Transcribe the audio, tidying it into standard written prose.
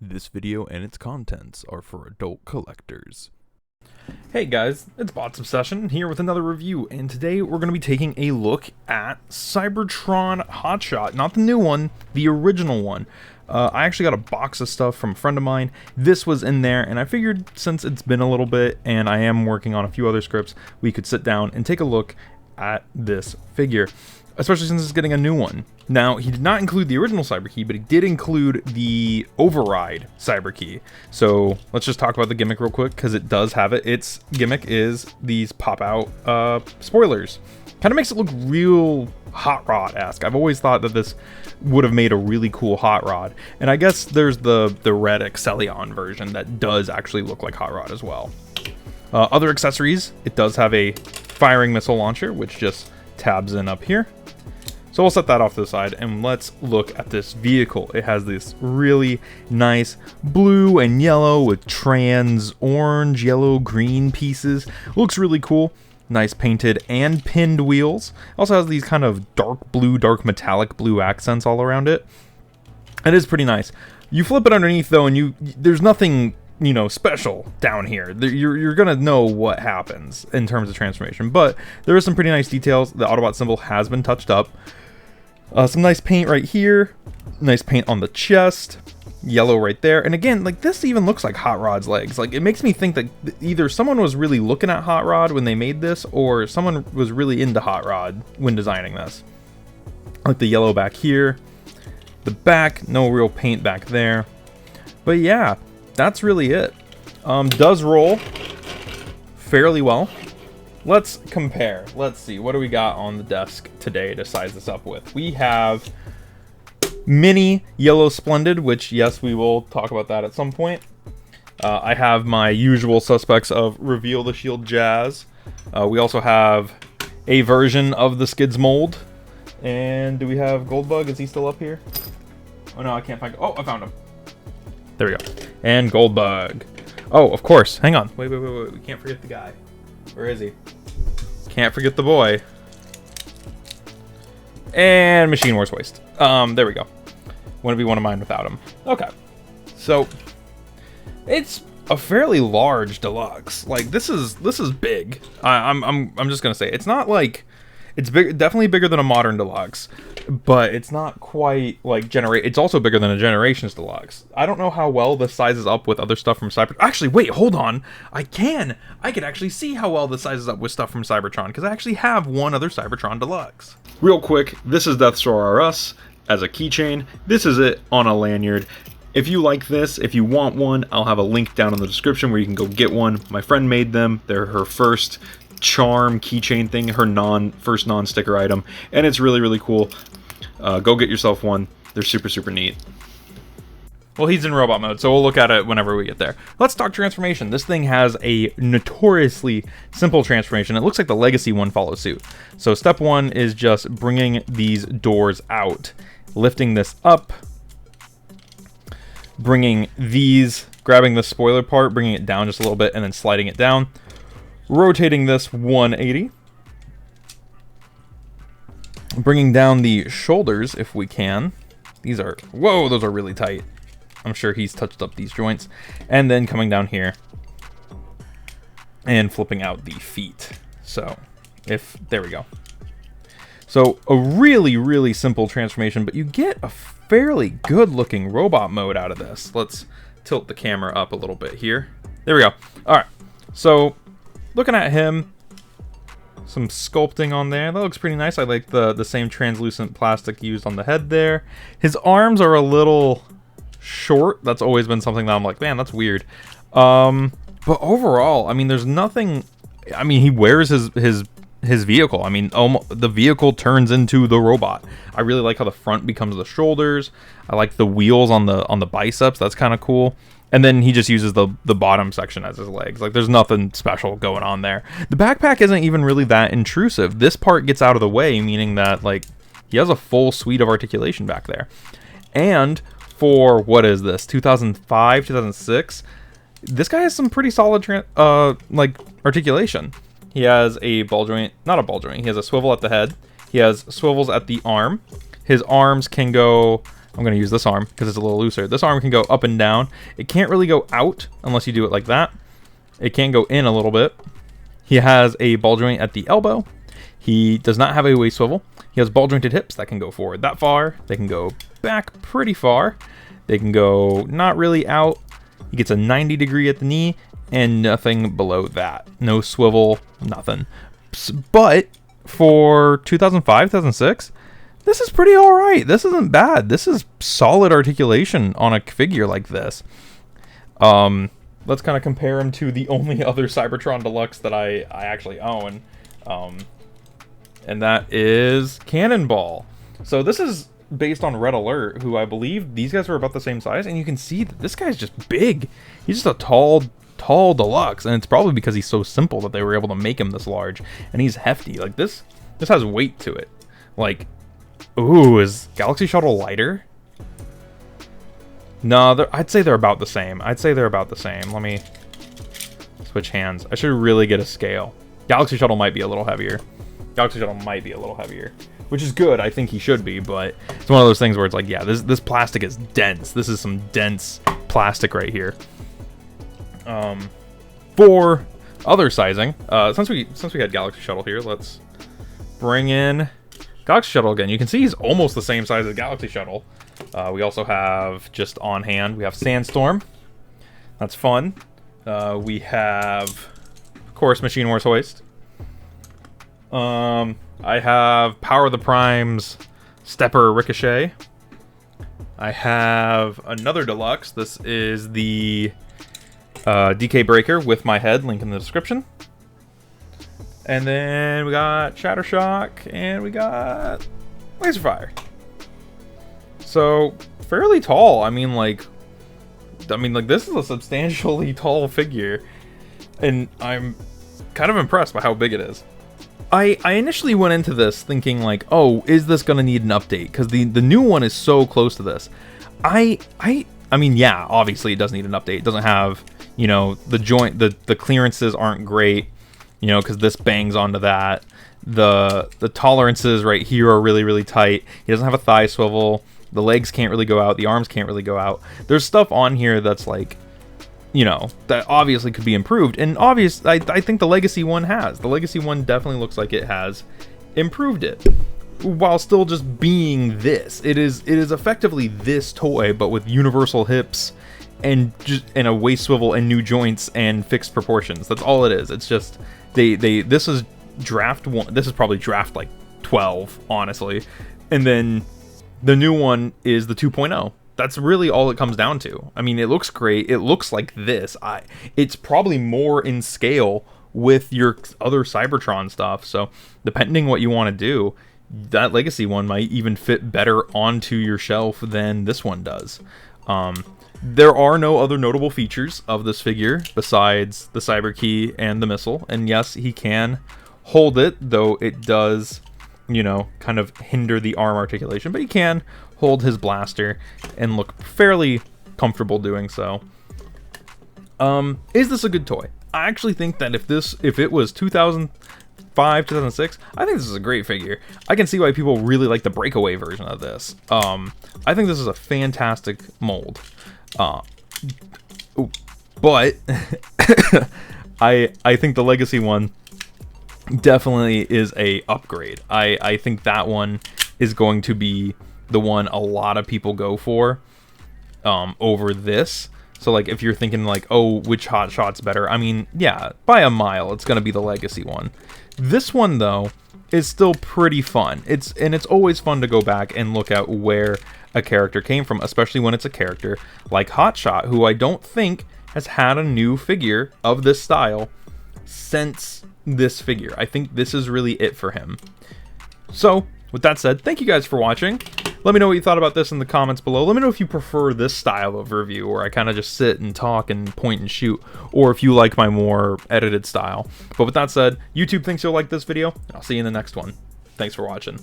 This video and its contents are for adult collectors. Hey guys, it's Bots Obsession here with another review, and today we're going to be taking a look at Cybertron Hot Shot. Not the new one, the original one. I actually got a box of stuff from a friend of mine. This was in there, and I figured since it's been a little bit and I am working on a few other scripts, we could sit down and take a look at this figure, especially since it's getting a new one. Now, he did not include the original Cyber Key, but he did include the Override Cyber Key. So let's just talk about the gimmick real quick, because it does have it. Its gimmick is these pop-out spoilers. Kind of makes it look real Hot Rod-esque. I've always thought that this would have made a really cool Hot Rod. And I guess there's the red Excellion version that does actually look like Hot Rod as well. Other accessories, it does have a firing missile launcher, which just tabs in up here. So we'll set that off to the side, and let's look at this vehicle. It has this really nice blue and yellow with trans orange, yellow, green pieces. Looks really cool. Nice painted and pinned wheels. Also has these kind of dark blue, dark metallic blue accents all around it. It is pretty nice. You flip it underneath though, and there's nothing, you know, special down here. You're gonna know what happens in terms of transformation, but there is some pretty nice details. The Autobot symbol has been touched up. Some nice paint right here, nice paint on the chest, yellow right there, and again, like, this even looks like Hot Rod's legs. Like, it makes me think that either someone was really looking at Hot Rod when they made this, or someone was really into Hot Rod when designing this. Like the yellow back here, the back, no real paint back there, but yeah, that's really it. Does roll fairly well. Let's compare. Let's see, what do we got on the desk today to size this up with? We have Mini Yellow Splendid, which, yes, we will talk about that at some point. I have my usual suspects of Reveal the Shield Jazz. We also have a version of the Skids mold. And do we have Goldbug? Is he still up here? Oh no, I can't find... Oh, I found him. There we go. And Goldbug. Oh, of course. Hang on. Wait. We can't forget the guy. Where is he? Can't forget the boy. And Machine Wars Waste. There we go. Wouldn't be one of mine without him. Okay. So it's a fairly large deluxe. Like, this is big. I'm just gonna say it's not like it's big, definitely bigger than a modern deluxe, but it's not quite like it's also bigger than a Generations deluxe. I don't know how well this sizes up with other stuff from Cybertron. Actually, wait, hold on. I could actually see how well this sizes up with stuff from Cybertron, because I actually have one other Cybertron deluxe. Real quick, this is Deathstar R Us as a keychain. This is it on a lanyard. If you like this, if you want one, I'll have a link down in the description where you can go get one. My friend made them. They're her first charm keychain thing, her first non-sticker item, and it's really cool. Go get yourself one. They're super neat. Well, he's in robot mode, so we'll look at it whenever we get there. Let's talk transformation. This thing has a notoriously simple transformation. It looks like the Legacy one follows suit. So step one is just bringing these doors out, lifting this up, grabbing the spoiler part, bringing it down just a little bit, and then sliding it down. Rotating this 180. Bringing down the shoulders if we can. These are, whoa, those are really tight. I'm sure he's touched up these joints. And then coming down here and flipping out the feet. So, there we go. So, a really simple transformation, but you get a fairly good looking robot mode out of this. Let's tilt the camera up a little bit here. There we go. All right. So, looking at him, some sculpting on there. That looks pretty nice. I like the same translucent plastic used on the head there. His arms are a little short. That's always been something that I'm like, man, that's weird. But overall, I mean, there's nothing. I mean, he wears his vehicle. I mean, the vehicle turns into the robot. I really like how the front becomes the shoulders. I like the wheels on the biceps. That's kind of cool. And then he just uses the bottom section as his legs. Like, there's nothing special going on there. The backpack isn't even really that intrusive. This part gets out of the way, meaning that, like, he has a full suite of articulation back there. And for, what is this, 2005, 2006, this guy has some pretty solid, articulation. He has a ball joint, not a ball joint, he has a swivel at the head. He has swivels at the arm. His arms can go I'm going to use this arm because it's a little looser. This arm can go up and down. It can't really go out unless you do it like that. It can go in a little bit. He has a ball joint at the elbow. He does not have a waist swivel. He has ball jointed hips that can go forward that far. They can go back pretty far. They can go not really out. He gets a 90 degree at the knee and nothing below that. No swivel, nothing. But for 2005, 2006, this is pretty all right. This isn't bad. This is solid articulation on a figure like this. Let's kind of compare him to the only other Cybertron Deluxe that I actually own. And that is Cannonball. So this is based on Red Alert, who I believe these guys are about the same size. And you can see that this guy's just big. He's just a tall deluxe. And it's probably because he's so simple that they were able to make him this large. And he's hefty. Like this has weight to it. Like, ooh, is Galaxy Shuttle lighter? No, I'd say they're about the same. Let me switch hands. I should really get a scale. Galaxy Shuttle might be a little heavier. Which is good. I think he should be, but it's one of those things where it's like, yeah, this plastic is dense. This is some dense plastic right here. For other sizing, since we had Galaxy Shuttle here, let's bring in Galaxy Shuttle again. You can see he's almost the same size as Galaxy Shuttle. We also have, just on hand, we have Sandstorm. That's fun. We have, of course, Machine Wars Hoist. I have Power of the Primes, Stepper Ricochet. I have another deluxe. This is the DK Breaker with my head, link in the description. And then we got Shattershock, and we got Laserfire. So, fairly tall. I mean, like, this is a substantially tall figure. And I'm kind of impressed by how big it is. I initially went into this thinking, like, oh, is this going to need an update? Because the new one is so close to this. I mean, yeah, obviously it does need an update. It doesn't have, you know, the clearances aren't great, you know, because this bangs onto that. The tolerances right here are really, really tight. He doesn't have a thigh swivel. The legs can't really go out. The arms can't really go out. There's stuff on here that's like, you know, that obviously could be improved. And I think the Legacy one has. The Legacy one definitely looks like it has improved it, while still just being this. It is effectively this toy, but with universal hips and a waist swivel and new joints and fixed proportions. That's all it is. It's just this is draft 1. This is probably draft like 12, honestly. And then the new one is the 2.0. That's really all it comes down to. I mean, it looks great. It looks like this. It's probably more in scale with your other Cybertron stuff. So depending what you want to do, that Legacy one might even fit better onto your shelf than this one does. There are no other notable features of this figure besides the Cyber Key and the missile. And yes, he can hold it, though it does, you know, kind of hinder the arm articulation. But he can hold his blaster and look fairly comfortable doing so. Is this a good toy? I actually think that if it was 2005, 2006, I think this is a great figure. I can see why people really like the breakaway version of this. I think this is a fantastic mold. But I think the Legacy one definitely is a upgrade. I think that one is going to be the one a lot of people go for over this. So like if you're thinking like, oh, which Hot Shot's better? I mean, yeah, by a mile it's going to be the Legacy one. This one though is still pretty fun. It's always fun to go back and look at where a character came from, especially when it's a character like Hot Shot, who I don't think has had a new figure of this style since this figure. I think this is really it for him. So with that said, thank you guys for watching. Let me know what you thought about this in the comments below. Let me know if you prefer this style of review where I kind of just sit and talk and point and shoot, or if you like my more edited style. But with that said, YouTube thinks you'll like this video, and I'll see you in the next one. Thanks for watching.